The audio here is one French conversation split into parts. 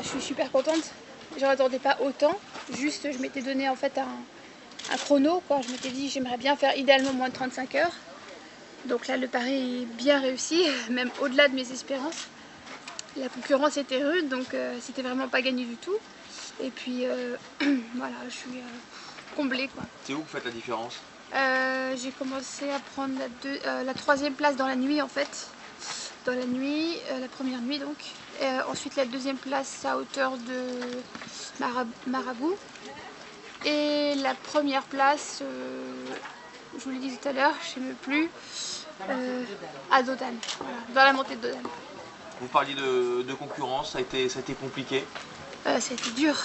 Je suis super contente. Je n'attendais pas autant. Juste, je m'étais donné en fait un chrono, quoi. Je m'étais dit, j'aimerais bien faire idéalement moins de 35 heures. Donc là, le pari est bien réussi, même au-delà de mes espérances. La concurrence était rude, donc c'était vraiment pas gagné du tout. Et puis, voilà, je suis comblée, quoi. C'est où vous faites la différence? J'ai commencé à prendre la troisième place dans la nuit, en fait. Dans la nuit, la première nuit donc. Ensuite la deuxième place à hauteur de Marabout. Et la première place, je vous l'ai dit tout à l'heure, je ne sais même plus, à Dodane, voilà, dans la montée de Dodane. Vous parliez de concurrence, ça a été compliqué? Ça a été dur.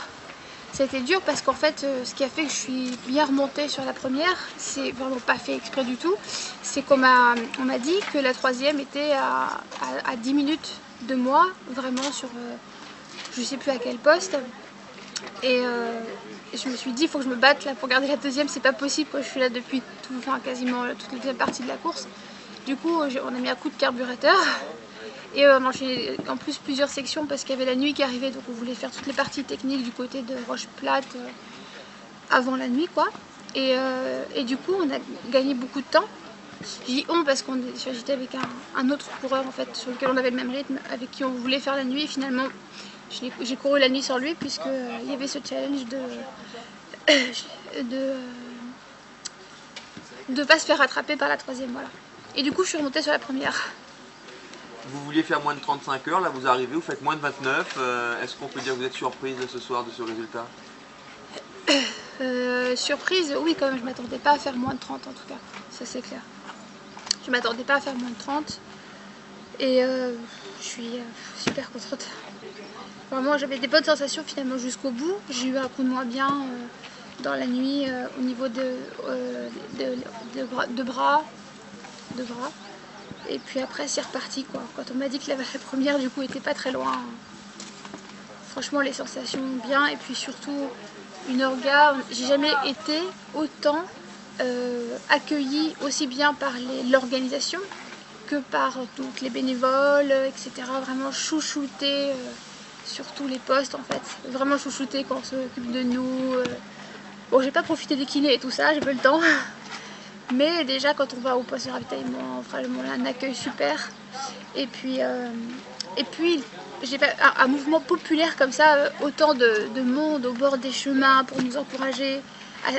Ça a été dur parce qu'en fait, ce qui a fait que je suis bien remontée sur la première, c'est vraiment pas fait exprès du tout, c'est qu'on m'a dit que la troisième était à 10 minutes de moi, vraiment sur, je sais plus à quel poste. Et je me suis dit, il faut que je me batte là pour garder la deuxième, c'est pas possible, quoi. Je suis là depuis quasiment toute la deuxième partie de la course. Du coup, on a mis un coup de carburateur. Et on a enchaîné en plus plusieurs sections parce qu'il y avait la nuit qui arrivait, donc on voulait faire toutes les parties techniques du côté de Roche-Plate avant la nuit, quoi. Et du coup, on a gagné beaucoup de temps. Je dis on parce qu'on j'étais avec un autre coureur en fait, sur lequel on avait le même rythme, avec qui on voulait faire la nuit. Et finalement, j'ai couru la nuit sans lui puisqu'il y avait ce challenge de pas se faire rattraper par la troisième, voilà. Et du coup, je suis remontée sur la première. Vous vouliez faire moins de 35 heures, là vous arrivez, vous faites moins de 29. Est-ce qu'on peut dire que vous êtes surprise ce soir de ce résultat? Surprise, oui quand même, je m'attendais pas à faire moins de 30 en tout cas, ça c'est clair. Je m'attendais pas à faire moins de 30 et je suis super contente. Vraiment j'avais des bonnes sensations finalement jusqu'au bout. J'ai eu un coup de moins bien dans la nuit au niveau de bras. Et puis après c'est reparti, quoi. Quand on m'a dit que la première du coup était pas très loin, franchement les sensations bien. Et puis surtout une orga, j'ai jamais été autant accueillie aussi bien par l'organisation que par toutes les bénévoles, etc. Vraiment chouchouté sur tous les postes en fait. Vraiment chouchouté quand on s'occupe de nous. Bon, j'ai pas profité des kinés et tout ça, j'ai pas le temps. Mais déjà quand on va au poste de ravitaillement, vraiment un accueil super. Et puis j'ai fait un mouvement populaire comme ça, autant de monde au bord des chemins pour nous encourager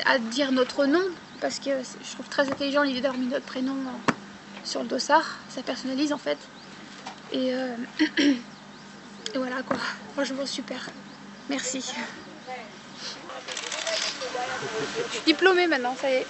à dire notre nom. Parce que je trouve très intelligent l'idée d'avoir mis notre prénom sur le dossard, ça personnalise en fait. Et voilà quoi, franchement super. Merci. Je suis diplômée maintenant, ça y est.